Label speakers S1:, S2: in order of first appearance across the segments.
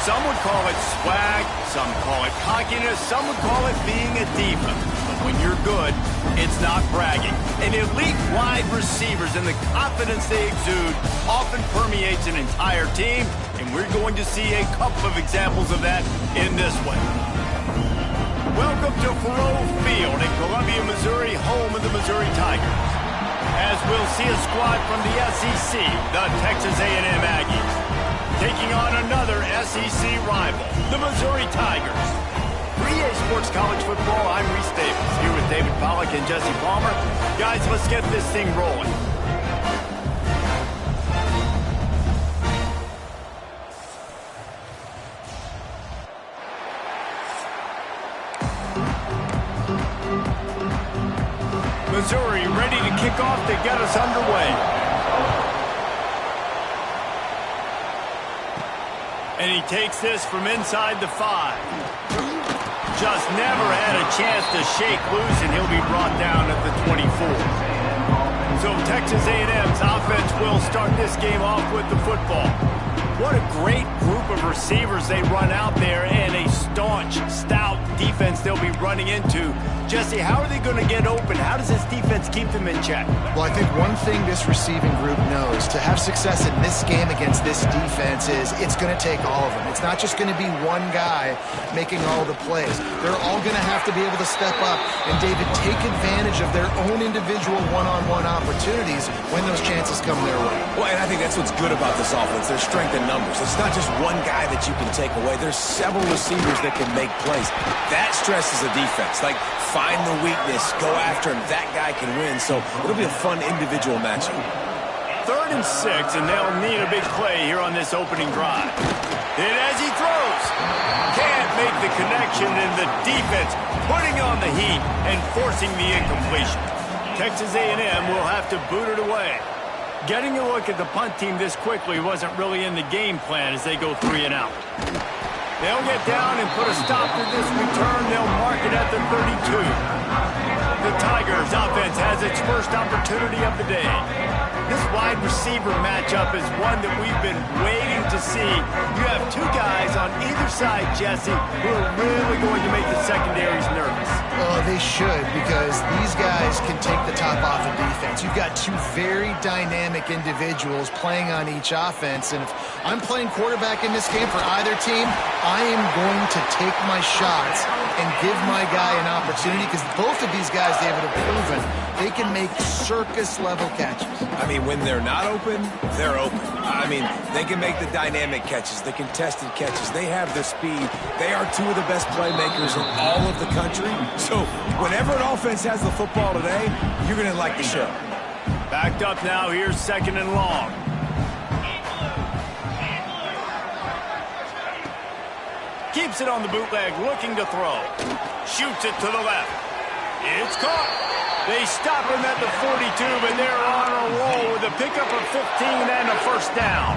S1: Some would call it swag, some call it cockiness, some would call it being a diva. But when you're good, it's not bragging. And elite wide receivers and the confidence they exude often permeates an entire team, and we're going to see a couple of examples of that in this one. Welcome to Faurot Field in Columbia, Missouri, home of the Missouri Tigers. As we'll see a squad from the SEC, the Texas A&M Aggies, taking on another SEC rival, the Missouri Tigers. 3A Sports College Football, I'm Reese Davis, here with David Pollack and Jesse Palmer. Guys, let's get this thing rolling. Missouri ready to kick off to get us underway. And he takes this from inside the 5. Just never had a chance to shake loose, and he'll be brought down at the 24. So Texas A&M's offense will start this game off with the football. What a great group of receivers they run out there, and a staunch, stout defense they'll be running into. Jesse, how are they going to get open? How does this defense keep them in check?
S2: Well, I think one thing this receiving group knows, to have success in this game against this defense, is it's going to take all of them. It's not just going to be one guy making all the plays. They're all going to have to be able to step up and, David, take advantage of their own individual one-on-one opportunities when those chances come their way.
S3: Well, and I think that's what's good about this offense. There's strength in numbers. It's not just one guy that you can take away. There's several receivers that can make plays. That stresses the defense. Like, find the weakness, go after him. That guy can win, so it'll be a fun individual matchup.
S1: 3rd and 6, and they'll need a big play here on this opening drive. And as he throws, can't make the connection, and the defense putting on the heat and forcing the incompletion. Texas A&M will have to boot it away. Getting a look at the punt team this quickly wasn't really in the game plan as they go 3 and out. They'll get down and put a stop to this return. They'll mark it at the 32. The Tigers' offense has its first opportunity of the day. This wide receiver matchup is one that we've been waiting to see. You have 2 guys on either side, Jesse, who are really going to make the secondaries nervous.
S2: Oh, they should, because these guys can take the top off of defense. You've got 2 very dynamic individuals playing on each offense, and if I'm playing quarterback in this game for either team, I am going to take my shots and give my guy an opportunity, because both of these guys, David, have proven they can make circus-level catches.
S3: I mean, when they're not open, they're open. I mean, they can make the dynamic catches, the contested catches. They have the speed. They are 2 of the best playmakers in all of the country. So whenever an offense has the football today, you're going to like the show.
S1: Backed up now. Here's 2nd and long. Keeps it on the bootleg, looking to throw. Shoots it to the left. It's caught. They stop him at the 42, but they're on a roll with a pickup of 15 and a first down.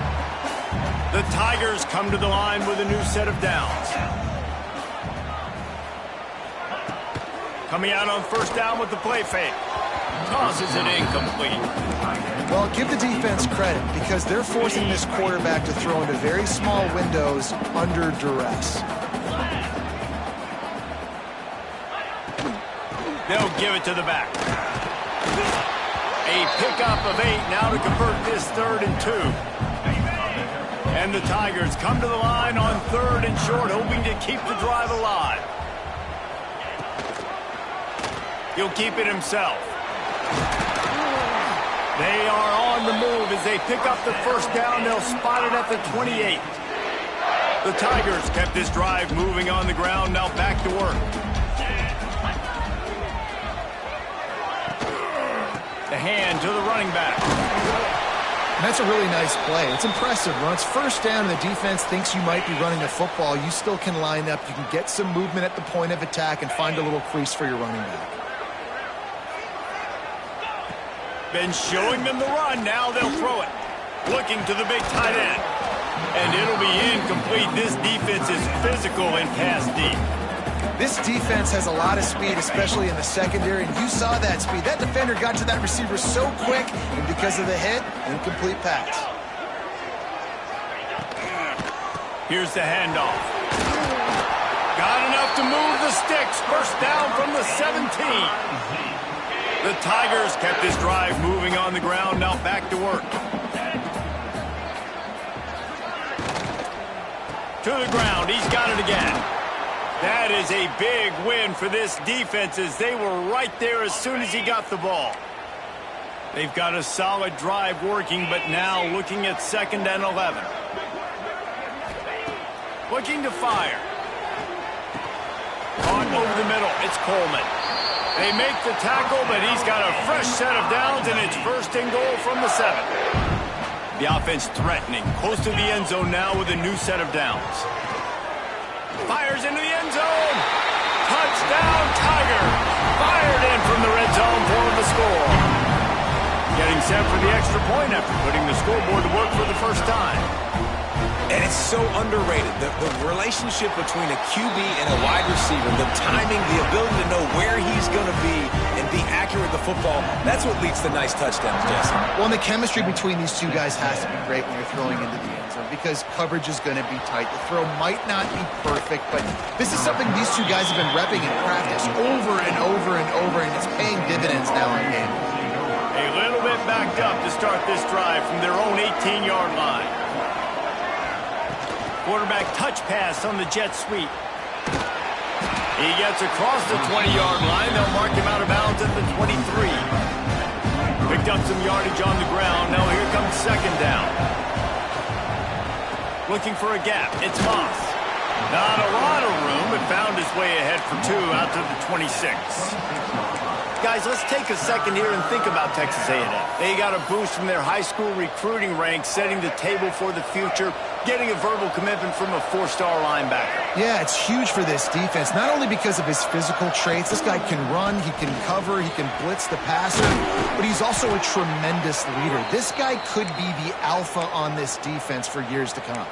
S1: The Tigers come to the line with a new set of downs. Coming out on 1st down with the play fake. Tosses it incomplete.
S2: Well, give the defense credit, because they're forcing this quarterback to throw into very small windows under duress.
S1: They'll give it to the back. A pickup of 8 now to convert this 3rd and 2. And the Tigers come to the line on 3rd and short, hoping to keep the drive alive. He'll keep it himself. They are on the move as they pick up the 1st down. They'll spot it at the 28. The Tigers kept this drive moving on the ground, now back to work. The hand to the running back.
S2: And that's a really nice play. It's impressive. When it's 1st down and the defense thinks you might be running the football, you still can line up. You can get some movement at the point of attack and find a little crease for your running back.
S1: Been showing them the run. Now they'll throw it. Looking to the big tight end. And it'll be incomplete. This defense is physical in pass deep.
S2: This defense has a lot of speed, especially in the secondary, and you saw that speed. That defender got to that receiver so quick, and because of the hit, incomplete pass.
S1: Here's the handoff. Got enough to move the sticks. First down from the 17. The Tigers kept this drive moving on the ground. Now back to work. To the ground. He's got it again. That is a big win for this defense as they were right there as soon as he got the ball. They've got a solid drive working, but now looking at 2nd and 11. Looking to fire. Caught over the middle. It's Coleman. They make the tackle, but he's got a fresh set of downs, and it's 1st and goal from the 7. The offense threatening. Close to the end zone now with a new set of downs. Fires into the end zone. Touchdown, Tiger. Fired in from the red zone for the score. Getting set for the extra point after putting the scoreboard to work for the first time.
S3: And it's so underrated. The relationship between a QB and a wide receiver, the timing, the ability to know where he's going to be and be accurate with the football, that's what leads to nice touchdowns, Jesse.
S2: Well, and the chemistry between these two guys has to be great when you're throwing into the end zone because coverage is going to be tight. The throw might not be perfect, but this is something these two guys have been repping in practice over and over and over, and it's paying dividends now in game.
S1: A little bit backed up to start this drive from their own 18-yard line. Quarterback touch pass on the jet sweep. He gets across the 20-yard line. They'll mark him out of bounds at the 23. Picked up some yardage on the ground. Now here comes 2nd down. Looking for a gap. It's Moss. Not a lot of room, but found his way ahead for 2 out to the 26. Guys, let's take a second here and think about Texas A&M. They got a boost from their high school recruiting ranks, setting the table for the future, getting a verbal commitment from a 4-star linebacker.
S2: Yeah, it's huge for this defense, not only because of his physical traits. This guy can run, he can cover, he can blitz the passer, but he's also a tremendous leader. This guy could be the alpha on this defense for years to come.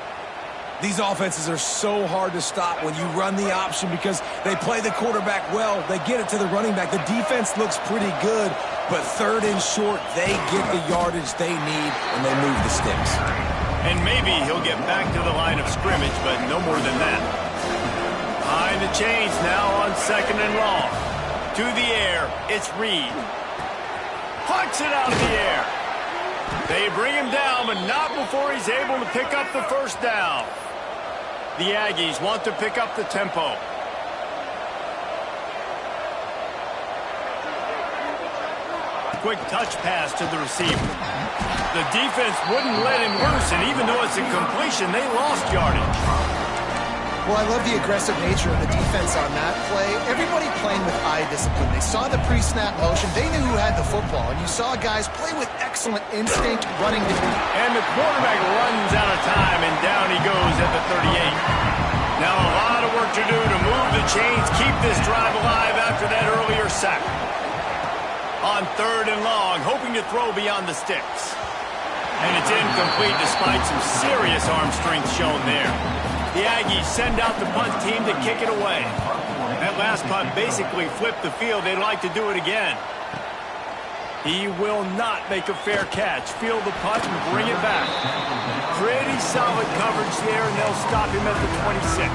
S3: These offenses are so hard to stop when you run the option because they play the quarterback well. They get it to the running back. The defense looks pretty good, but 3rd and short, they get the yardage they need, and they move the sticks.
S1: And maybe he'll get back to the line of scrimmage, but no more than that. Behind the chains now on 2nd and long. To the air, it's Reed. Pucks it out of the air. They bring him down, but not before he's able to pick up the 1st down. The Aggies want to pick up the tempo. Quick touch pass to the receiver. The defense wouldn't let him loose, and even though it's a completion, they lost yardage.
S2: Well, I love the aggressive nature of the defense on that play. Everybody playing with eye discipline. They saw the pre-snap motion. They knew who had the football, and you saw guys play with excellent instinct running to beat.
S1: And the quarterback runs out of time, and down he goes at the 38. Now a lot of work to do to move the chains, keep this drive alive after that earlier sack. On 3rd and long, hoping to throw beyond the sticks. And it's incomplete despite some serious arm strength shown there. The Aggies send out the punt team to kick it away. That last punt basically flipped the field. They'd like to do it again. He will not make a fair catch. Field the punt and bring it back. Pretty solid coverage there, and they'll stop him at the 26.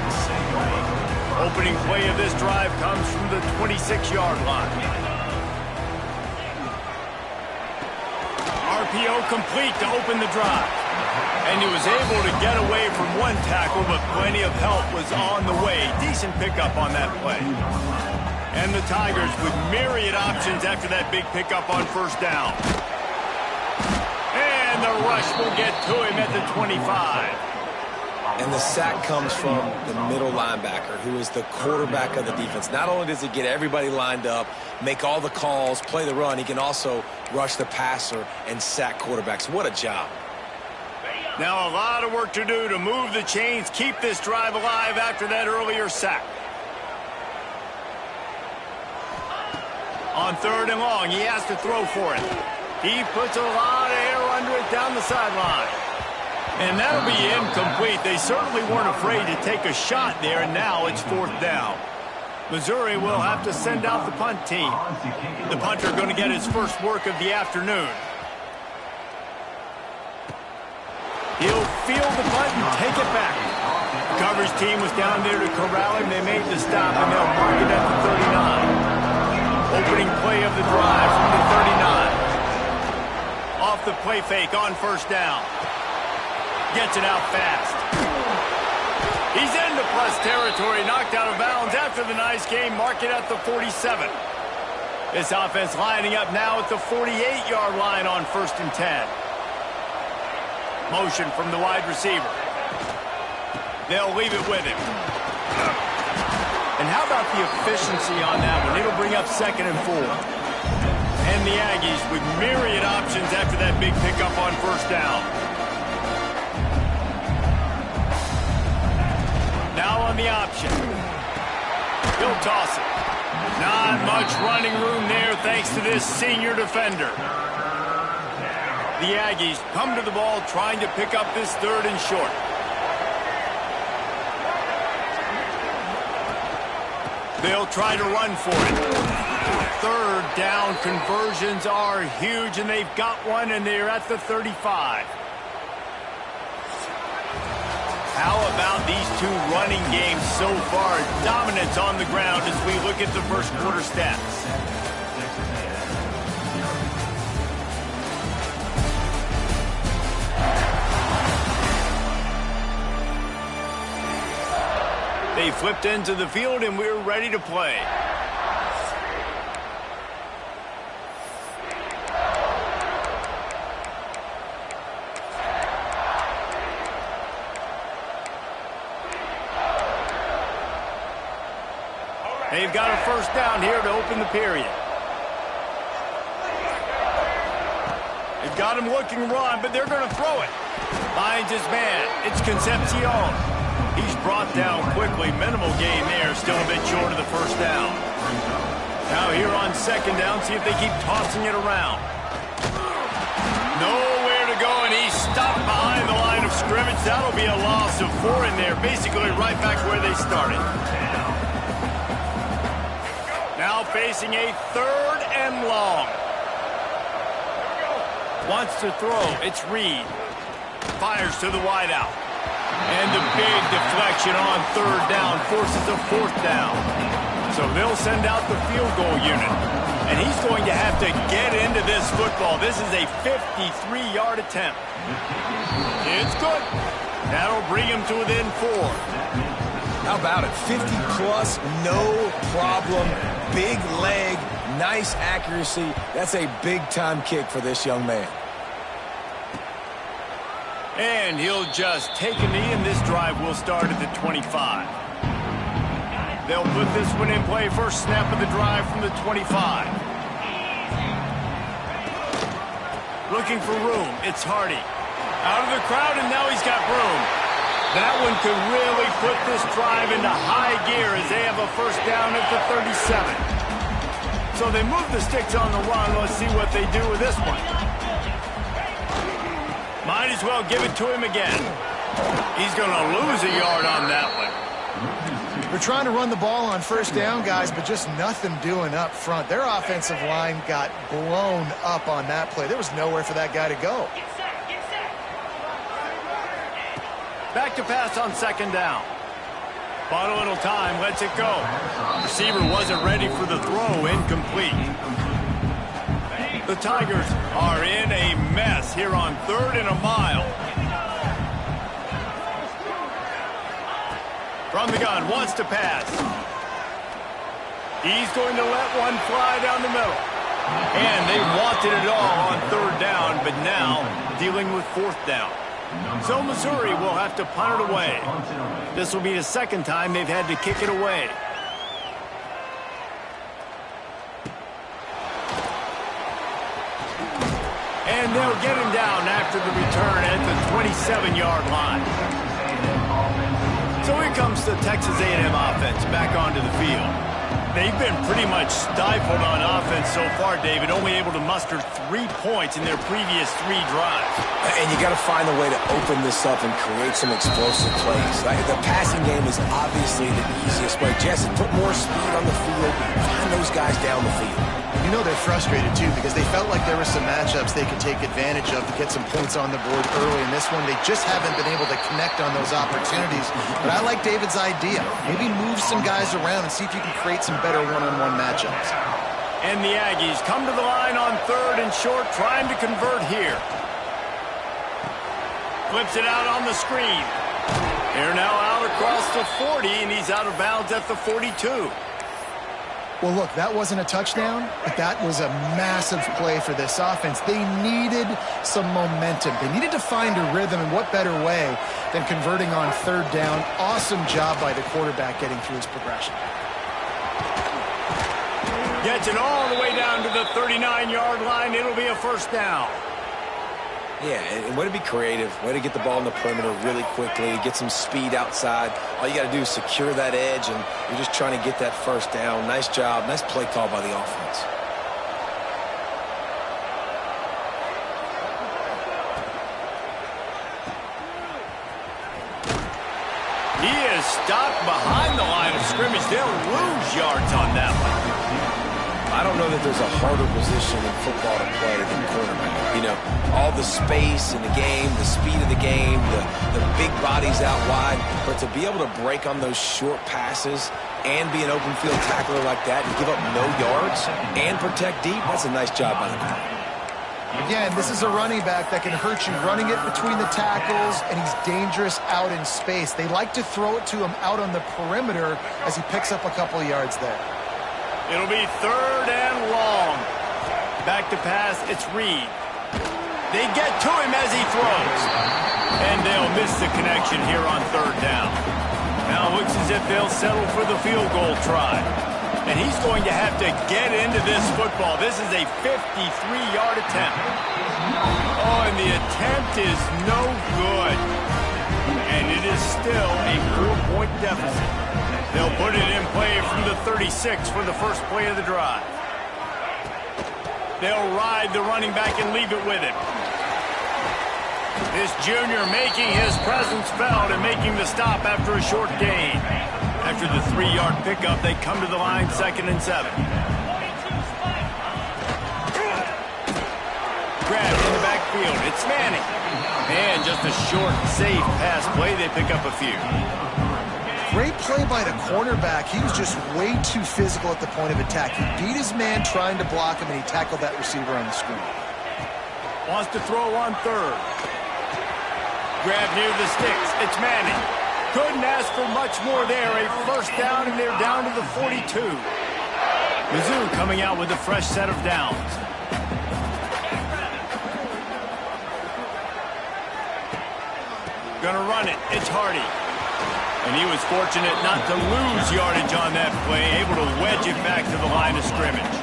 S1: Opening play of this drive comes from the 26-yard line. RPO complete to open the drive. And he was able to get away from one tackle, but plenty of help was on the way. Decent pickup on that play. And the Tigers with myriad options after that big pickup on 1st down. And the rush will get to him at the 25.
S3: And the sack comes from the middle linebacker, who is the quarterback of the defense. Not only does he get everybody lined up, make all the calls, play the run, he can also rush the passer and sack quarterbacks. What a job.
S1: Now a lot of work to do to move the chains, keep this drive alive after that earlier sack. On 3rd and long, he has to throw for it. He puts a lot of air under it down the sideline. And that'll be incomplete. They certainly weren't afraid to take a shot there, and now it's 4th down. Missouri will have to send out the punt team. The punter going to get his first work of the afternoon. He'll field the punt and take it back. Coverage team was down there to corral him. They made the stop, and they'll mark it at the 39. Opening play of the drive from the 39. Off the play fake on first down. Gets it out fast. He's into plus territory, knocked out of bounds after the nice game. Mark it at the 47. This offense lining up now at the 48-yard line on 1st and 10. Motion from the wide receiver. They'll leave it with him. And how about the efficiency on that one? It'll bring up 2nd and 4. And the Aggies with myriad options after that big pickup on first down. Now on the option. He'll toss it. Not much running room there thanks to this senior defender. The Aggies come to the ball trying to pick up this 3rd and short. They'll try to run for it. 3rd down conversions are huge, and they've got one, and they're at the 35. How about these two running games so far? Dominance on the ground as we look at the first quarter stats. They flipped into the field, and we're ready to play. They've got a first down here to open the period. They've got him looking run, but they're going to throw it. Finds his man. It's Concepcion. He's brought down quickly. Minimal gain there. Still a bit short of the first down. Now here on 2nd down, see if they keep tossing it around. Nowhere to go, and he's stopped behind the line of scrimmage. That'll be a loss of 4 in there. Basically right back where they started. Now facing a 3rd and long. Wants to throw. It's Reed. Fires to the wideout. And the big deflection on 3rd down forces a 4th down. So they'll send out the field goal unit. And he's going to have to get into this football. This is a 53-yard attempt. It's good. That'll bring him to within 4.
S3: How about it? 50-plus, no problem. Big leg, nice accuracy. That's a big-time kick for this young man.
S1: And he'll just take a knee, and this drive will start at the 25. They'll put this one in play. First snap of the drive from the 25. Looking for room. It's Hardy. Out of the crowd, and now he's got room. That one could really put this drive into high gear as they have a first down at the 37. So they move the sticks on the run. Let's see what they do with this one. Might as well give it to him again. He's going to lose a yard on that one.
S2: They're trying to run the ball on first down, guys, but just nothing doing up front. Their offensive line got blown up on that play. There was nowhere for that guy to go.
S1: Back to pass on 2nd down. Bought a little time, lets it go. Receiver wasn't ready for the throw, incomplete. The Tigers are in a mess here on 3rd and a mile. From the gun, wants to pass. He's going to let one fly down the middle. And they wanted it all on 3rd down, but now dealing with 4th down. So Missouri will have to punt it away. This will be the 2nd time they've had to kick it away. And they'll get him down after the return at the 27-yard line. So here comes the Texas A&M offense back onto the field. They've been pretty much stifled on offense so far, David, only able to muster 3 points in their previous 3 drives.
S3: And you got to find a way to open this up and create some explosive plays. The passing game is obviously the easiest way. Jesse, put more speed on the field, find those guys down the field.
S2: You know they're frustrated, too, because they felt like there were some matchups they could take advantage of to get some points on the board early. In this one, they just haven't been able to connect on those opportunities. But I like David's idea. Maybe move some guys around and see if you can create some better one-on-one matchups.
S1: And the Aggies come to the line on 3rd and short, trying to convert here. Flips it out on the screen. They're now out across the 40, and he's out of bounds at the 42.
S2: Well, look, that wasn't a touchdown, but that was a massive play for this offense. They needed some momentum. They needed to find a rhythm, and what better way than converting on 3rd down. Awesome job by the quarterback getting through his progression.
S1: Gets it all the way down to the 39-yard line. It'll be a 1st down.
S3: Yeah, and way to be creative, way to get the ball in the perimeter really quickly, get some speed outside. All you got to do is secure that edge, and you're just trying to get that 1st down. Nice job, nice play call by the offense.
S1: He is stopped behind the line of scrimmage. They'll lose yards on that one.
S3: I don't know that there's a harder position in football to play than quarterback. You know, all the space in the game, the speed of the game, the big bodies out wide. But to be able to break on those short passes and be an open field tackler like that and give up no yards and protect deep, that's a nice job by the corner.
S2: Again, this is a running back that can hurt you running it between the tackles, and he's dangerous out in space. They like to throw it to him out on the perimeter as he picks up a couple of yards there.
S1: It'll be 3rd and long. Back to pass, it's Reed. They get to him as he throws. And they'll miss the connection here on 3rd down. Now it looks as if they'll settle for the field goal try. And he's going to have to get into this football. This is a 53-yard attempt. Oh, and the attempt is no good. And it is still a 4-point deficit. They'll put it in play from the 36 for the first play of the drive. They'll ride the running back and leave it with him. This junior making his presence felt and making the stop after a short gain. After the 3-yard pickup, they come to the line 2nd and 7. Grabbed in the backfield. It's Manning. And just a short, safe pass play. They pick up a few.
S2: Great play by the cornerback. He was just way too physical at the point of attack. He beat his man trying to block him, and he tackled that receiver on the screen.
S1: Wants to throw on 3rd. Grab near the sticks. It's Manning. Couldn't ask for much more there. A 1st down, and they're down to the 42. Mizzou coming out with a fresh set of downs. Gonna run it. It's Hardy. And he was fortunate not to lose yardage on that play, able to wedge it back to the line of scrimmage.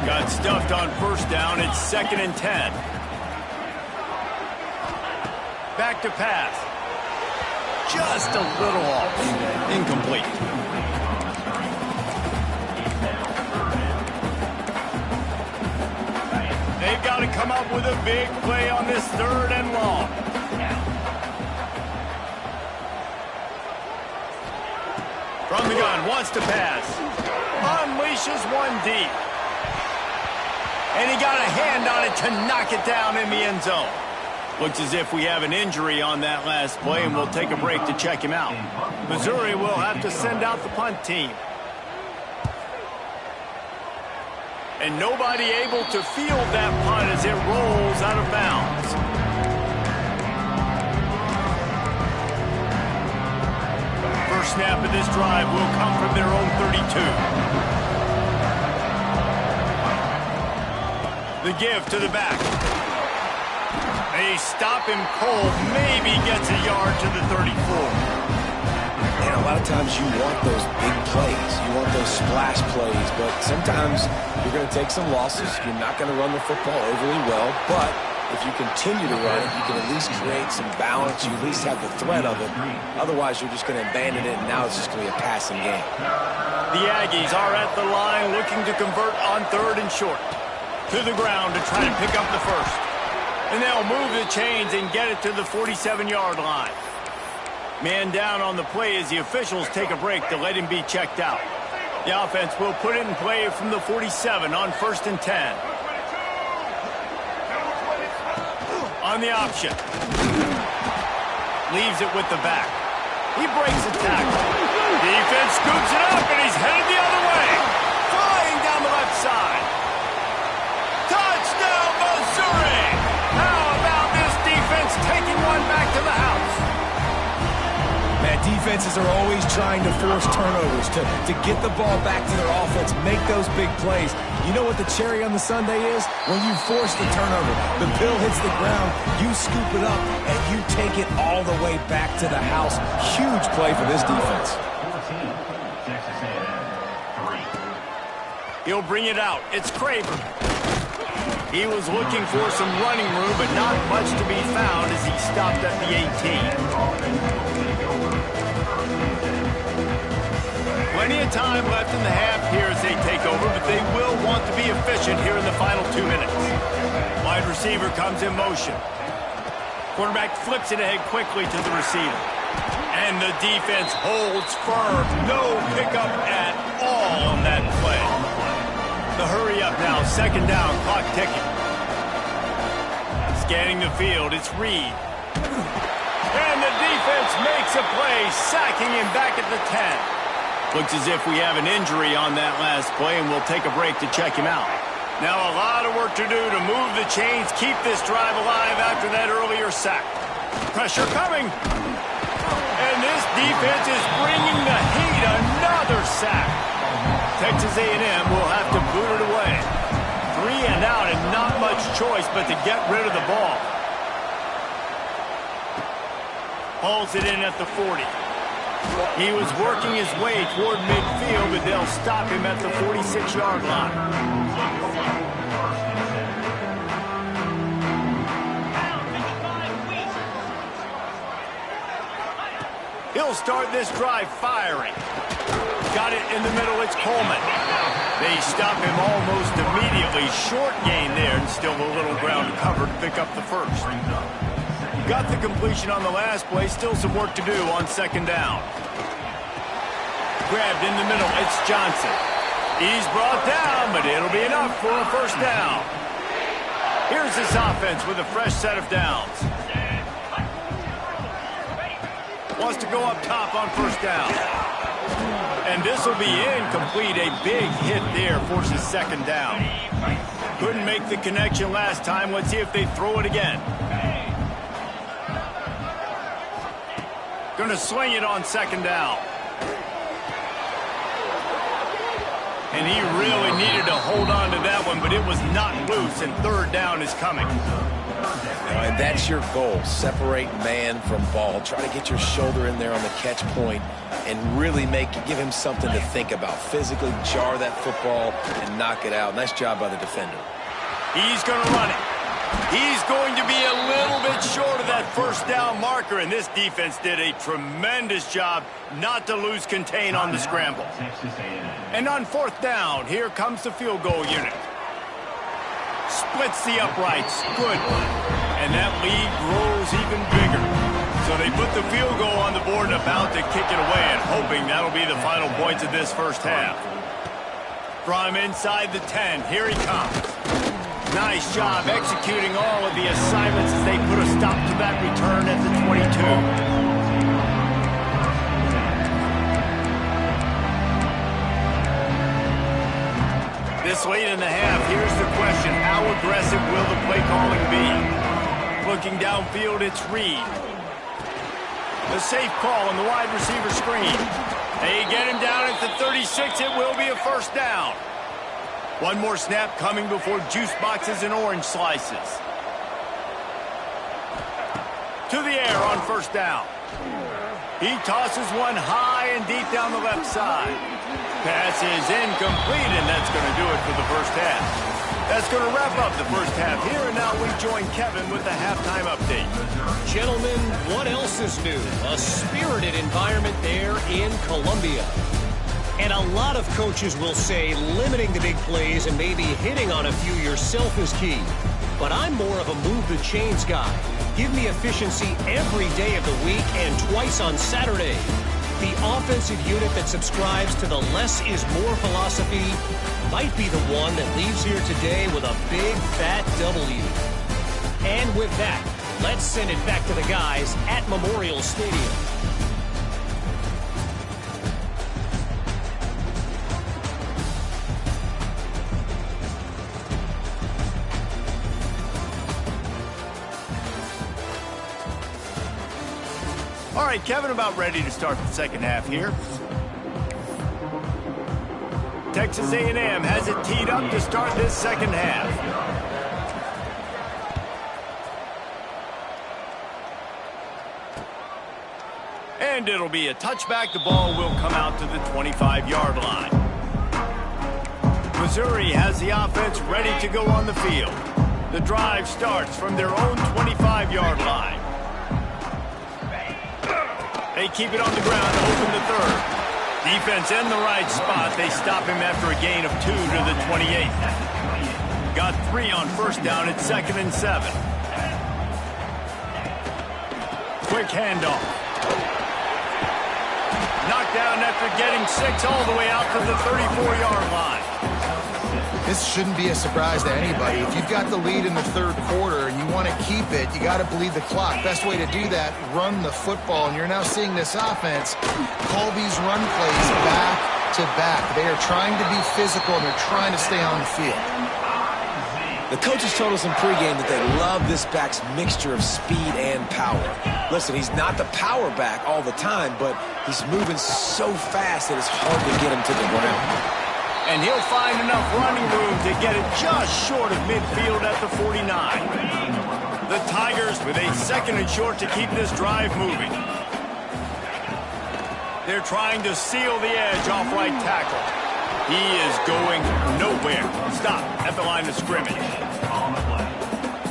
S1: Got stuffed on 1st down. It's 2nd and 10. Back to pass. Just a little off. Incomplete. They've got to come up with a big play on this 3rd and long. From the gun, wants to pass. Unleashes one deep. And he got a hand on it to knock it down in the end zone. Looks as if we have an injury on that last play, and we'll take a break to check him out. Missouri will have to send out the punt team. And nobody able to field that punt as it rolls out of bounds. First snap of this drive will come from their own 32. The give to the back. They stop him cold, maybe gets a yard to the 34.
S3: And a lot of times you want those big plays. You want those splash plays, but sometimes you're going to take some losses. You're not going to run the football overly well, but if you continue to run it, you can at least create some balance. You at least have the threat of it. Otherwise, you're just going to abandon it, and now it's just going to be a passing game.
S1: The Aggies are at the line looking to convert on 3rd and short. To the ground to try to pick up the first. And they'll move the chains and get it to the 47-yard line. Man down on the play as the officials take a break to let him be checked out. The offense will put it in play from the 47 on 1st and 10. On the option. Leaves it with the back. He breaks the tackle. Defense scoops it up, and he's headed the other way. Flying down the left side. Touchdown, Missouri! How about this defense taking one back to the house?
S3: Man, defenses are always trying to force turnovers to get the ball back to their offense, make those big plays. You know what the cherry on the sundae is? When you force the turnover, the pill hits the ground, you scoop it up, and you take it all the way back to the house. Huge play for this defense.
S1: He'll bring it out. It's Kramer. He was looking for some running room, but not much to be found as he stopped at the 18. Plenty of time left in the half here as they take over, but they will want to be efficient here in the final 2 minutes. Wide receiver comes in motion. Quarterback flips it ahead quickly to the receiver. And the defense holds firm. No pickup at all on that play. The hurry up now, 2nd down, clock ticking. Scanning the field, it's Reed. And the defense makes a play, sacking him back at the 10. Looks as if we have an injury on that last play, and we'll take a break to check him out. Now a lot of work to do to move the chains, keep this drive alive after that earlier sack. Pressure coming. And this defense is bringing the heat. Another sack. Texas A&M will have to boot it away. 3 and out and not much choice but to get rid of the ball. Hauls it in at the 40. He was working his way toward midfield, but they'll stop him at the 46-yard line. He'll start this drive firing. Got it in the middle, it's Coleman. They stop him almost immediately. Short gain there, and still a little ground to cover to pick up the first. Got the completion on the last play, still some work to do on 2nd down. Grabbed in the middle, it's Johnson. He's brought down, but it'll be enough for a 1st down. Here's this offense with a fresh set of downs. Wants to go up top on 1st down. And this will be incomplete. A big hit there forces 2nd down. Couldn't make the connection last time. Let's see if they throw it again. Going to sling it on 2nd down. And he really needed to hold on to that one, but it was not loose, and 3rd down is coming.
S3: And that's your goal. Separate man from ball. Try to get your shoulder in there on the catch point and really give him something to think about. Physically jar that football and knock it out. Nice job by the defender.
S1: He's going to run it. He's going to be a little bit short of that 1st down marker, and this defense did a tremendous job not to lose contain on the scramble. And on 4th down, here comes the field goal unit. Splits the uprights. Good. And that lead grows even bigger. So they put the field goal on the board and about to kick it away, and hoping that'll be the final points of this 1st half. From inside the 10, here he comes. Nice job executing all of the assignments as they put a stop to that return at the 22. This late in the half, here's the question. How aggressive will the play calling be? Looking downfield, it's Reed. The safe call on the wide receiver screen. They get him down at the 36. It will be a 1st down. One more snap coming before juice boxes and orange slices. To the air on 1st down. He tosses one high and deep down the left side. Pass is incomplete, and that's going to do it for the 1st half. That's going to wrap up the 1st half here, and now we join Kevin with the halftime update.
S4: Gentlemen, what else is new? A spirited environment there in Columbia. And a lot of coaches will say limiting the big plays and maybe hitting on a few yourself is key. But I'm more of a move the chains guy. Give me efficiency every day of the week and twice on Saturday. The offensive unit that subscribes to the less is more philosophy might be the one that leaves here today with a big, fat W. And with that, let's send it back to the guys at Memorial Stadium.
S1: All right, Kevin, about ready to start the second half here. Texas A&M has it teed up to start this second half. And it'll be a touchback. The ball will come out to the 25-yard line. Missouri has the offense ready to go on the field. The drive starts from their own 25-yard line. They keep it on the ground to open the third. Defense in the right spot. They stop him after a gain of 2 to the 28. Got 3 on first down at 2nd and 7. Quick handoff. Knocked down after getting 6 all the way out to the 34-yard line.
S2: This shouldn't be a surprise to anybody. If you've got the lead in the third quarter and you want to keep it, you got to bleed the clock. Best way to do that, run the football. And you're now seeing this offense call these run plays back to back. They are trying to be physical, and they're trying to stay on the field.
S3: The coaches told us in pregame that they love this back's mixture of speed and power. Listen, he's not the power back all the time, but he's moving so fast that it's hard to get him to the ground.
S1: And he'll find enough running room to get it just short of midfield at the 49. The Tigers with a 2nd and short to keep this drive moving. They're trying to seal the edge off right tackle. He is going nowhere. Stop at the line of scrimmage.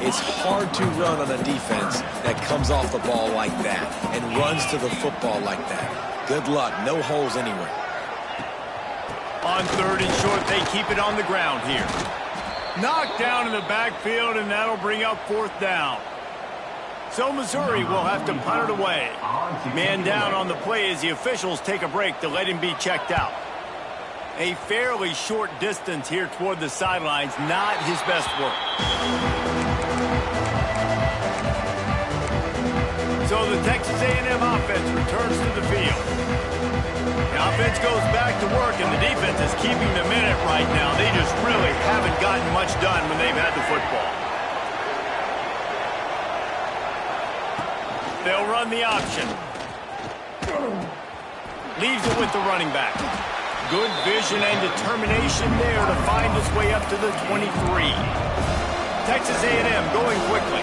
S3: It's hard to run on a defense that comes off the ball like that and runs to the football like that. Good luck. No holes anywhere.
S1: On 3rd and short, they keep it on the ground here. Knocked down in the backfield, and that'll bring up 4th down. So Missouri will have to punt it away. Man down on the play as the officials take a break to let him be checked out. A fairly short distance here toward the sidelines, not his best work. So the Texas A&M offense returns to the field. The offense goes back to work, and the defense is keeping them in it right now. They just really haven't gotten much done when they've had the football. They'll run the option. Leaves it with the running back. Good vision and determination there to find his way up to the 23. Texas A&M going quickly.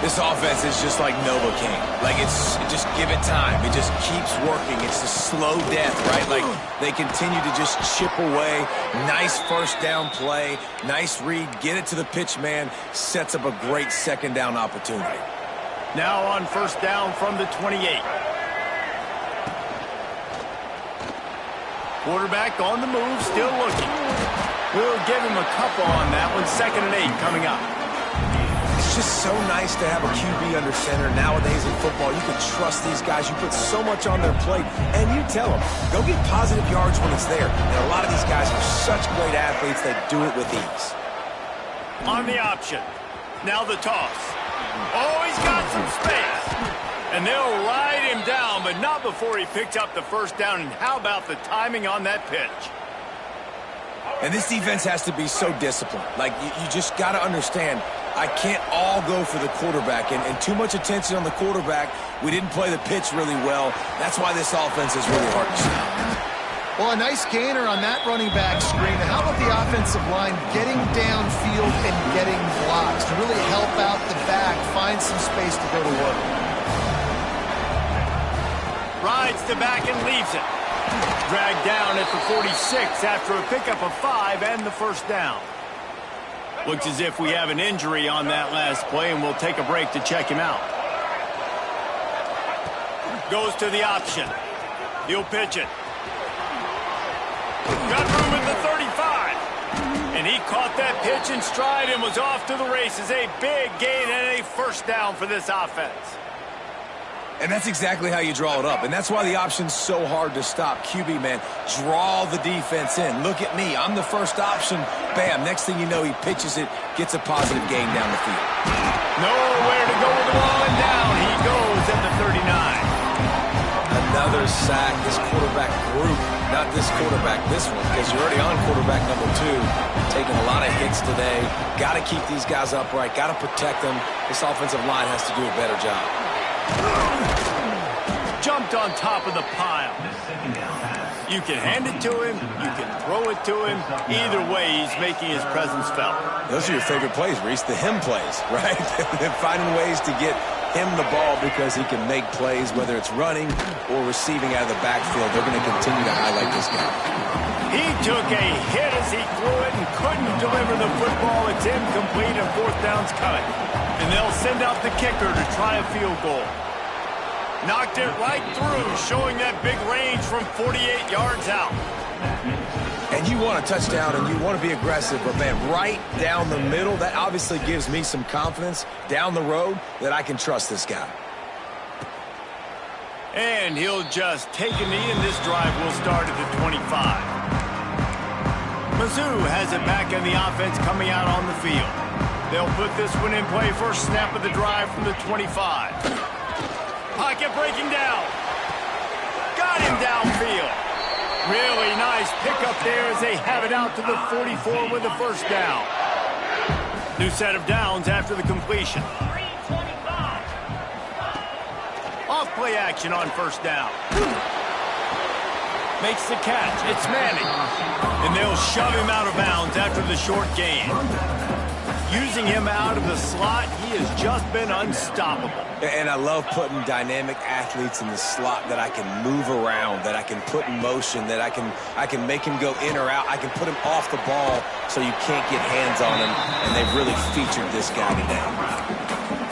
S3: This offense is just like Novocaine. Like, just give it time. It just keeps working. It's a slow death, right? Like, they continue to just chip away. Nice first down play. Nice read. Get it to the pitch man. Sets up a great second down opportunity.
S1: Now on first down from the 28. Quarterback on the move, still looking. We'll give him a couple on that one. 2nd and 8 coming up.
S3: It's just so nice to have a QB under center. Nowadays in football, you can trust these guys. You put so much on their plate, and you tell them, go get positive yards when it's there. And a lot of these guys are such great athletes, they do it with ease.
S1: On the option. Now the toss. Oh, he's got some space. And they'll ride him down, but not before he picks up the first down. And how about the timing on that pitch?
S3: And this defense has to be so disciplined. Like, you just got to understand, I can't all go for the quarterback. And too much attention on the quarterback. We didn't play the pitch really well. That's why this offense is really hard to stop.
S2: Well, a nice gainer on that running back screen. How about the offensive line getting downfield and getting blocks to really help out the back, find some space to go to work?
S1: Rides to back and leaves it. Dragged down at the 46 after a pickup of 5 and the first down. Looks as if we have an injury on that last play, and we'll take a break to check him out. Goes to the option. He'll pitch it. Got room at the 35. And he caught that pitch in stride and was off to the races. A big gain and a first down for this offense.
S3: And that's exactly how you draw it up. And that's why the option's so hard to stop. QB, man, draw the defense in. Look at me. I'm the first option. Bam. Next thing you know, he pitches it, gets a positive gain down the field.
S1: Nowhere to go with the ball, and down he goes at the 39.
S3: Another sack. This quarterback group, not this quarterback, this one, because you're already on quarterback number 2. Taking a lot of hits today. Got to keep these guys upright. Got to protect them. This offensive line has to do a better job.
S1: Jumped on top of the pile. You can hand it to him. You can throw it to him. Either way, he's making his presence felt.
S3: Those are your favorite plays, Reese, the him plays, right? Finding ways to get him the ball because he can make plays, whether it's running or receiving out of the backfield. They're going to continue to highlight this guy.
S1: He took a hit as he threw it and couldn't deliver the football. It's incomplete and 4th down's coming. And they'll send out the kicker to try a field goal. Knocked it right through, showing that big range from 48 yards out.
S3: And you want a touchdown and you want to be aggressive, but man, right down the middle, that obviously gives me some confidence down the road that I can trust this guy.
S1: And he'll just take a knee, and this drive will start at the 25. Mizzou has it back in the offense coming out on the field. They'll put this one in play, first snap of the drive from the 25. Pocket breaking down. Got him downfield. Really nice pickup there as they have it out to the 44 with a first down. New set of downs after the completion. Off play action on first down. Makes the catch. It's Manning. And they'll shove him out of bounds after the short gain. Using him out of the slot, he has just been unstoppable.
S3: And I love putting dynamic athletes in the slot that I can move around, that I can put in motion, that I can make him go in or out. I can put him off the ball so you can't get hands on him, and they've really featured this guy today.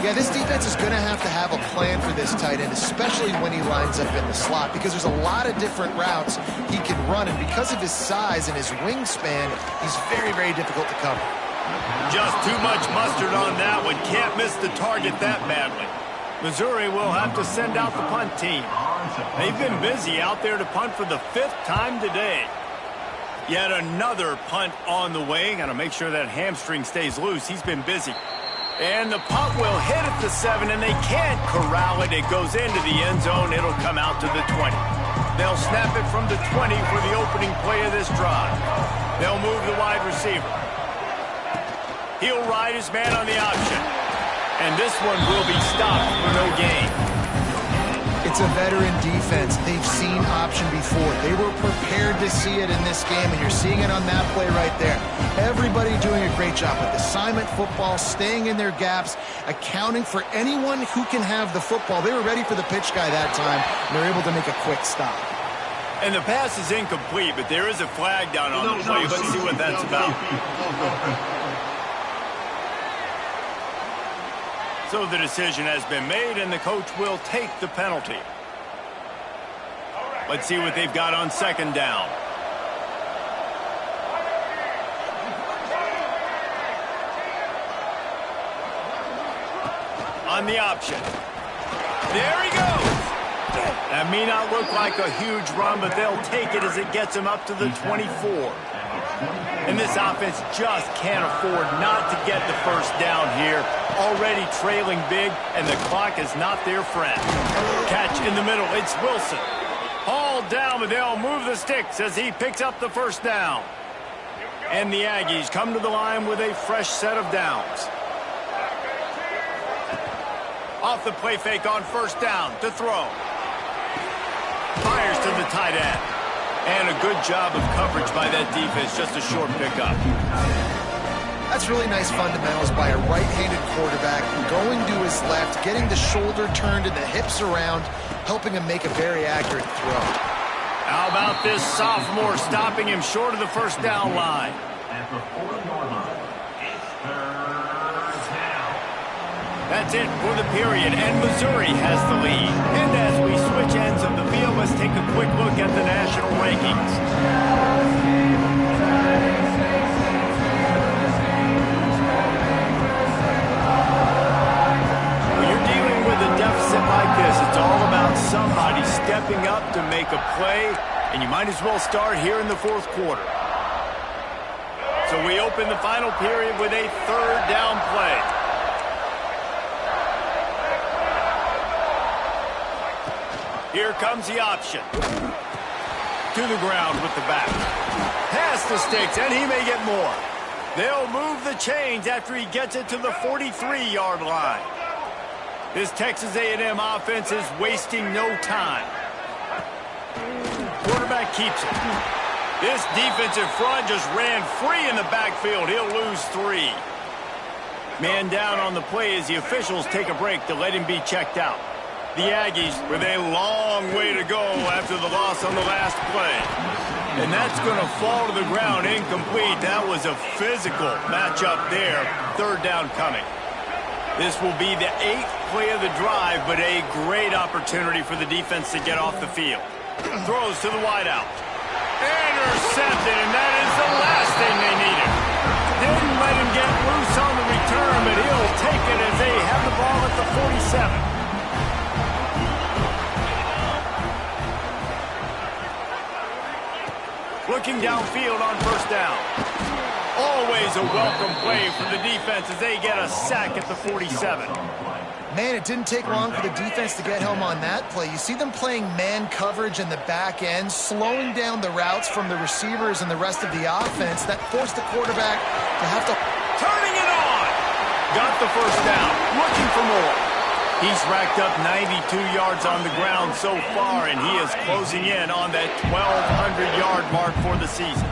S2: Yeah, this defense is going to have a plan for this tight end, especially when he lines up in the slot, because there's a lot of different routes he can run, and because of his size and his wingspan, he's very, very difficult to cover.
S1: Just too much mustard on that one. Can't miss the target that badly. Missouri will have to send out the punt team. They've been busy out there to punt for the 5th time today. Yet another punt on the way. Got to make sure that hamstring stays loose. He's been busy. And the punt will hit at the 7, and they can't corral it. It goes into the end zone. It'll come out to the 20. They'll snap it from the 20 for the opening play of this drive. They'll move the wide receiver. He'll ride his man on the option. And this one will be stopped for no gain.
S2: It's a veteran defense. They've seen option before. They were prepared to see it in this game, and you're seeing it on that play right there. Everybody doing a great job with assignment football, staying in their gaps, accounting for anyone who can have the football. They were ready for the pitch guy that time, and they're able to make a quick stop.
S1: And the pass is incomplete, but there is a flag down on the play. Let's see what that's about. So the decision has been made, and the coach will take the penalty. Let's see what they've got on second down. On the option. There he goes. That may not look like a huge run, but they'll take it as it gets him up to the 24. And this offense just can't afford not to get the first down here. Already trailing big, and the clock is not their friend. Catch in the middle. It's Wilson. Hauled down, but they'll move the sticks as he picks up the first down. And the Aggies come to the line with a fresh set of downs. Off the play fake on first down to throw. Fires to the tight end. And a good job of coverage by that defense. Just a short pickup.
S2: That's really nice fundamentals by a right-handed quarterback, going to his left, getting the shoulder turned and the hips around, helping him make a very accurate throw.
S1: How about this sophomore stopping him short of the first down line? That's it for the period, and Missouri has the lead. And as we switch ends of the field, let's take a quick look at the national rankings. When you're dealing with a deficit like this, it's all stepping up to make a play, and you might as well start here in the fourth quarter. So we open the final period with a third down play. Here comes the option. To the ground with the back. Past the sticks, and he may get more. They'll move the chains after he gets it to the 43-yard line. This Texas A&M offense is wasting no time. Quarterback keeps it. This defensive front just ran free in the backfield. He'll lose 3. Man down on the play as the officials take a break to let him be checked out. The Aggies with a long way to go after the loss on the last play. And that's going to fall to the ground incomplete. That was a physical matchup there. Third down coming. This will be the 8th play of the drive, but a great opportunity for the defense to get off the field. Throws to the wideout. Intercepted, and that is the last thing they needed. Didn't let him get loose on the return, but he'll take it as they have the ball at the 47. Looking downfield on first down. Always a welcome play for the defense as they get a sack at the 47.
S2: Man, it didn't take long for the defense to get home on that play. You see them playing man coverage in the back end, slowing down the routes from the receivers and the rest of the offense. That forced the quarterback to have to...
S1: Turning it on! Got the first down. Looking for more. He's racked up 92 yards on the ground so far, and he is closing in on that 1,200-yard mark for the season.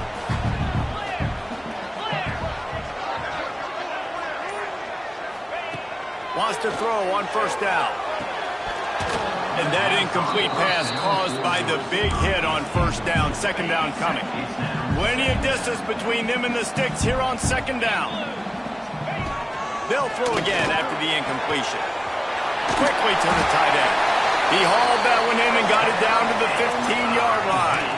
S1: Wants to throw on first down. And that incomplete pass caused by the big hit on first down. Second down coming. Plenty of distance between them and the sticks here on second down. They'll throw again after the incompletion. Quickly to the tight end. He hauled that one in and got it down to the 15-yard line.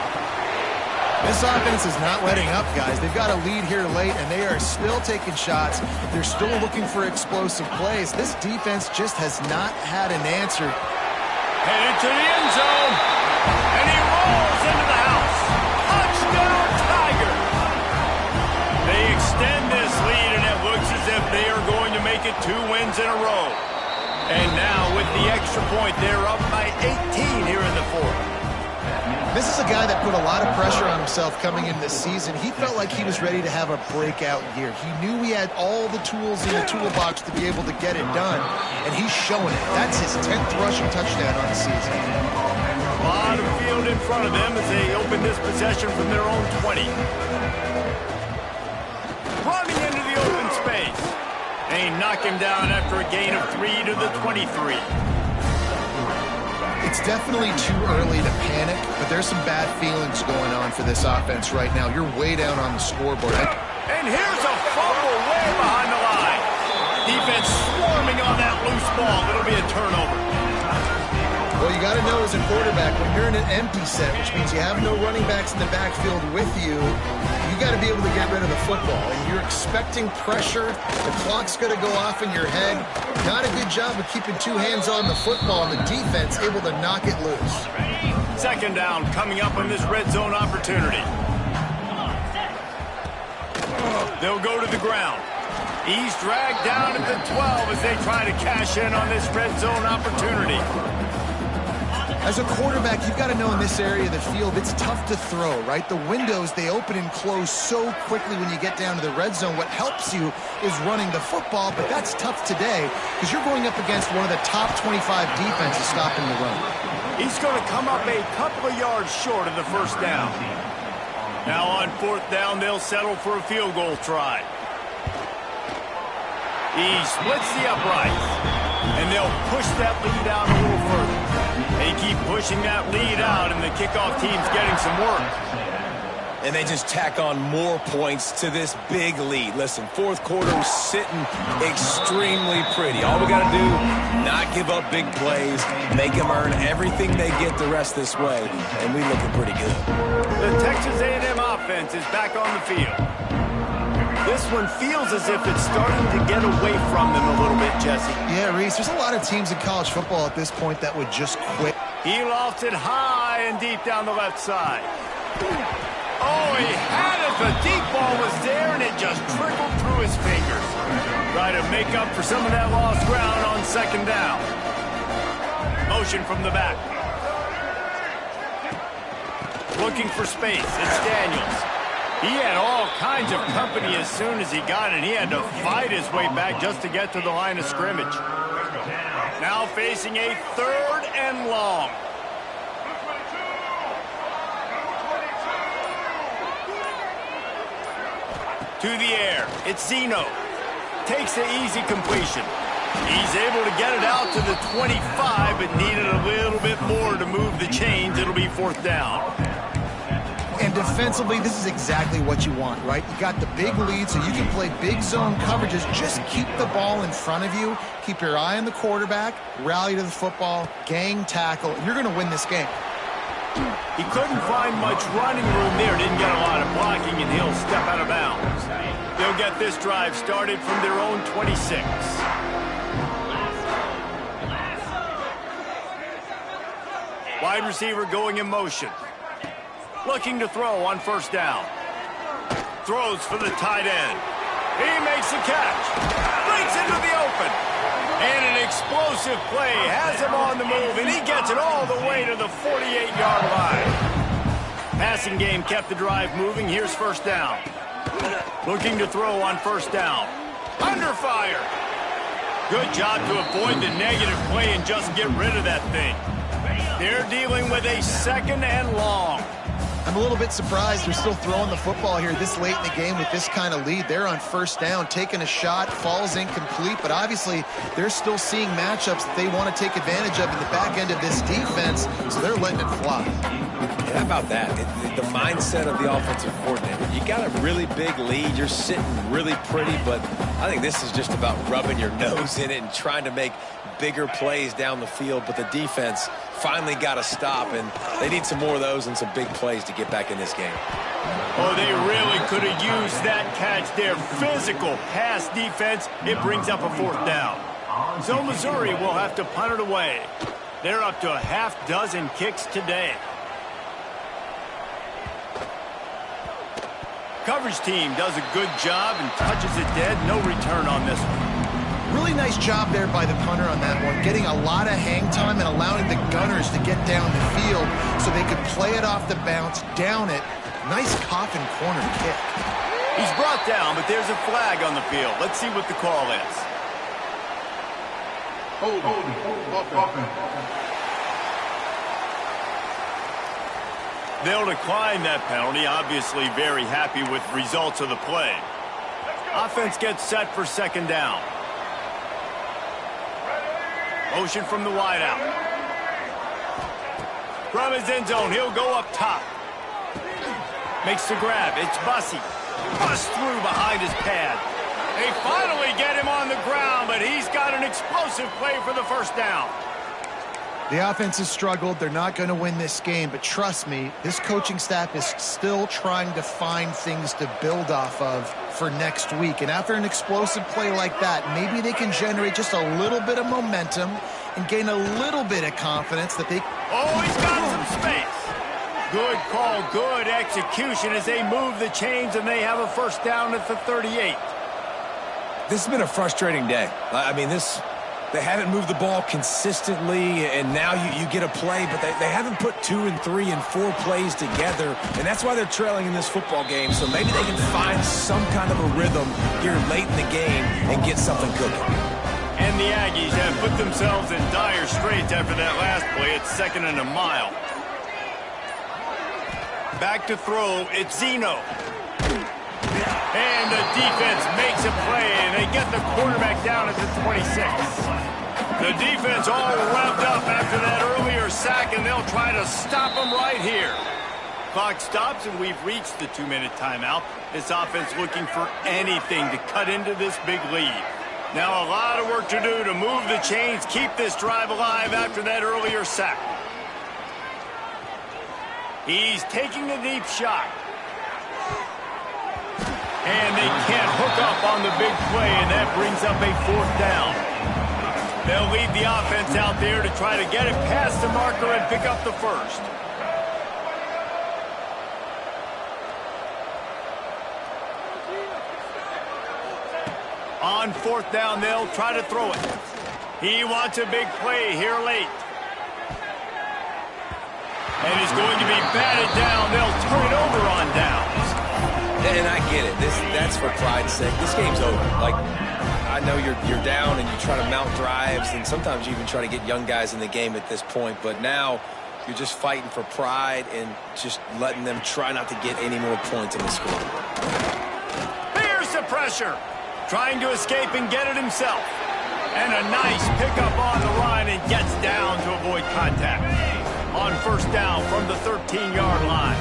S2: This offense is not letting up, guys. They've got a lead here late, and they are still taking shots. They're still looking for explosive plays. This defense just has not had an answer.
S1: Headed to the end zone, and he rolls into the house. Touchdown, Tiger! They extend this lead, and it looks as if they are going to make it 2 wins in a row. And now, with the extra point, they're up by 18 here in the fourth.
S2: This is a guy that put a lot of pressure on himself coming into this season. He felt like he was ready to have a breakout year. He knew he had all the tools in the toolbox to be able to get it done, and he's showing it. That's his 10th rushing touchdown on the season.
S1: A lot of field in front of them as they open this possession from their own 20. Running into the open space. They knock him down after a gain of 3 to the 23.
S2: It's definitely too early to panic, but there's some bad feelings going on for this offense right now. You're way down on the scoreboard.
S1: And here's a fumble way behind the line. Defense swarming on that loose ball. It'll be a turnover.
S2: Well, you got to know as a quarterback, when you're in an empty set, which means you have no running backs in the backfield with you, you got to be able to get rid of the football. And you're expecting pressure. The clock's going to go off in your head. Not a good job of keeping 2 hands on the football, and the defense able to knock it loose.
S1: Second down coming up on this red zone opportunity. They'll go to the ground. He's dragged down at the 12 as they try to cash in on this red zone opportunity.
S2: As a quarterback, you've got to know in this area of the field, it's tough to throw, right? The windows, they open and close so quickly when you get down to the red zone. What helps you is running the football, but that's tough today because you're going up against one of the top 25 defenses stopping the run.
S1: He's going to come up a couple of yards short of the first down. Now on fourth down, they'll settle for a field goal try. He splits the uprights, and they'll push that lead out a little further. They keep pushing that lead out, and the kickoff team's getting some work.
S3: And they just tack on more points to this big lead. Listen, fourth quarter sitting extremely pretty. All we got to do, not give up big plays, make them earn everything they get the rest this way, and we looking pretty good.
S1: The Texas A&M offense is back on the field. This one feels as if it's starting to get away from them a little bit, Jesse.
S2: Yeah, Reese, there's a lot of teams in college football at this point that would just quit.
S1: He lofted high and deep down the left side. Oh, he had it. The deep ball was there, and it just trickled through his fingers. Try to make up for some of that lost ground on second down. Motion from the back. Looking for space. It's Daniels. He had all kinds of company as soon as he got it. He had to fight his way back just to get to the line of scrimmage. Now facing a 3rd and long. To the air. It's Zeno. Takes the easy completion. He's able to get it out to the 25, but needed a little bit more to move the chains. It'll be 4th down.
S2: And defensively, this is exactly what you want, right? You got the big lead, so you can play big zone coverages. Just keep the ball in front of you. Keep your eye on the quarterback. Rally to the football. Gang tackle. You're going to win this game.
S1: He couldn't find much running room there. Didn't get a lot of blocking, and he'll step out of bounds. They'll get this drive started from their own 26. Wide receiver going in motion. Looking to throw on 1st down. Throws for the tight end. He makes the catch. Breaks into the open. And an explosive play has him on the move, and he gets it all the way to the 48-yard line. Passing game kept the drive moving. Here's 1st down. Looking to throw on 1st down. Under fire. Good job to avoid the negative play and just get rid of that thing. They're dealing with a 2nd and long.
S2: I'm a little bit surprised they're still throwing the football here this late in the game with this kind of lead. They're on 1st down, taking a shot, falls incomplete, but obviously they're still seeing matchups that they want to take advantage of in the back end of this defense, so they're letting it fly.
S3: How about that? The mindset of the offensive coordinator. You got a really big lead. You're sitting really pretty, but I think this is just about rubbing your nose in it and trying to make bigger plays down the field, but the defense finally got a stop, and they need some more of those and some big plays to get back in this game.
S1: Oh, they really could have used that catch there. Physical pass defense. It brings up a 4th down. So Missouri will have to punt it away. They're up to a half-dozen kicks today. Coverage team does a good job and touches it dead. No return on this one.
S2: Really nice job there by the punter on that one, getting a lot of hang time and allowing the gunners to get down the field so they could play it off the bounce, down it. Nice coffin corner kick.
S1: He's brought down, but there's a flag on the field. Let's see what the call is. They'll decline that penalty, obviously very happy with the results of the play. Offense gets set for 2nd down. Motion from the wideout. From his end zone, he'll go up top. Makes the grab. It's Bussey. Busts through behind his pad. They finally get him on the ground, but he's got an explosive play for the 1st down.
S2: The offense has struggled. They're not going to win this game, but trust me, this coaching staff is still trying to find things to build off of for next week. And after an explosive play like that, maybe they can generate just a little bit of momentum and gain a little bit of confidence that they...
S1: Oh, he's got some space. Good call, good execution as they move the chains and they have a 1st down at the 38.
S3: This has been a frustrating day. I mean, they haven't moved the ball consistently, and now you get a play, but they haven't put 2 and 3 and 4 plays together, and that's why they're trailing in this football game. So maybe they can find some kind of a rhythm here late in the game and get something cooking.
S1: And the Aggies have put themselves in dire straits after that last play. It's 2nd and a mile. Back to throw, it's Zeno. And the defense makes a play, and they get the quarterback down at the 26. The defense all revved up after that earlier sack, and they'll try to stop them right here. Clock stops, and we've reached the 2-minute timeout. This offense looking for anything to cut into this big lead. Now a lot of work to do to move the chains, keep this drive alive after that earlier sack. He's taking a deep shot. And they can't hook up on the big play, and that brings up a 4th down. They'll lead the offense out there to try to get it past the marker and pick up the first. On 4th down, they'll try to throw it. He wants a big play here late. And he's going to be batted down. They'll turn it over on downs.
S3: And I get it. That's for pride's sake. This game's over. Like, I know you're down and you try to mount drives, and sometimes you even try to get young guys in the game at this point. But now you're just fighting for pride and just letting them try not to get any more points in the scoreboard.
S1: Here's the pressure. Trying to escape and get it himself. And a nice pickup on the line and gets down to avoid contact. On 1st down from the 13-yard line.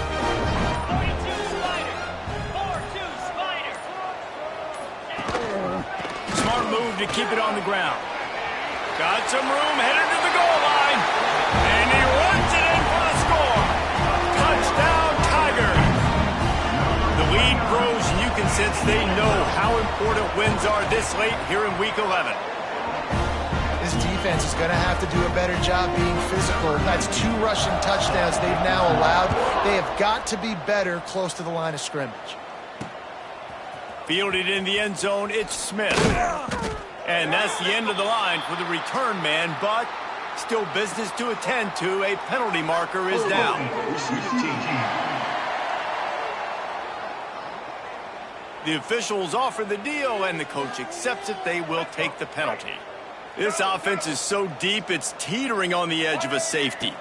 S1: Smart move to keep it on the ground. Got some room, headed to the goal line. And he runs it in for the score. Touchdown, Tigers. The lead grows, and you can sense they know how important wins are this late here in Week 11.
S2: This defense is going to have to do a better job being physical. That's 2 rushing touchdowns they've now allowed. They have got to be better close to the line of scrimmage.
S1: Fielded in the end zone, it's Smith. And that's the end of the line for the return man, but still business to attend to. A penalty marker is down. The officials offer the deal, and the coach accepts it. They will take the penalty. This offense is so deep, it's teetering on the edge of a safety.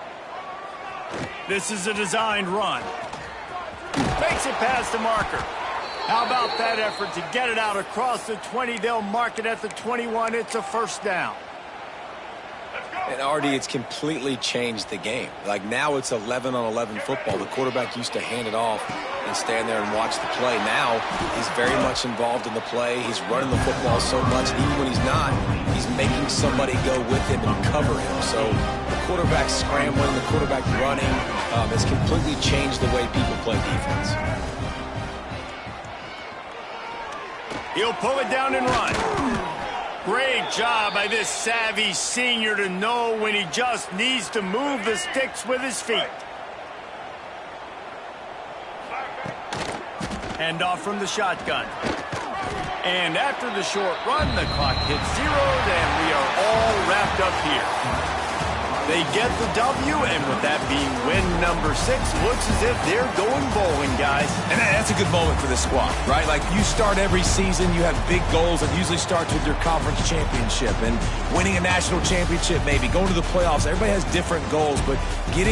S1: This is a designed run. Makes it past the marker. How about that effort to get it out across the 20? They'll mark it at the 21. It's a 1st down.
S3: And RD, it's completely changed the game. Like, now it's 11-on-11 football. The quarterback used to hand it off and stand there and watch the play. Now he's very much involved in the play. He's running the football so much, and even when he's not, he's making somebody go with him and cover him. So the quarterback scrambling, the quarterback running has completely changed the way people play defense.
S1: He'll pull it down and run. Great job by this savvy senior to know when he just needs to move the sticks with his feet. Handoff from the shotgun. And after the short run, the clock hits 0, and we are all wrapped up here. They get the W, and with that being win number 6, looks as if they're going bowling, guys.
S3: And that's a good moment for this squad, right? Like, you start every season, you have big goals that usually starts with your conference championship and winning a national championship, maybe going to the playoffs. Everybody has different goals, but getting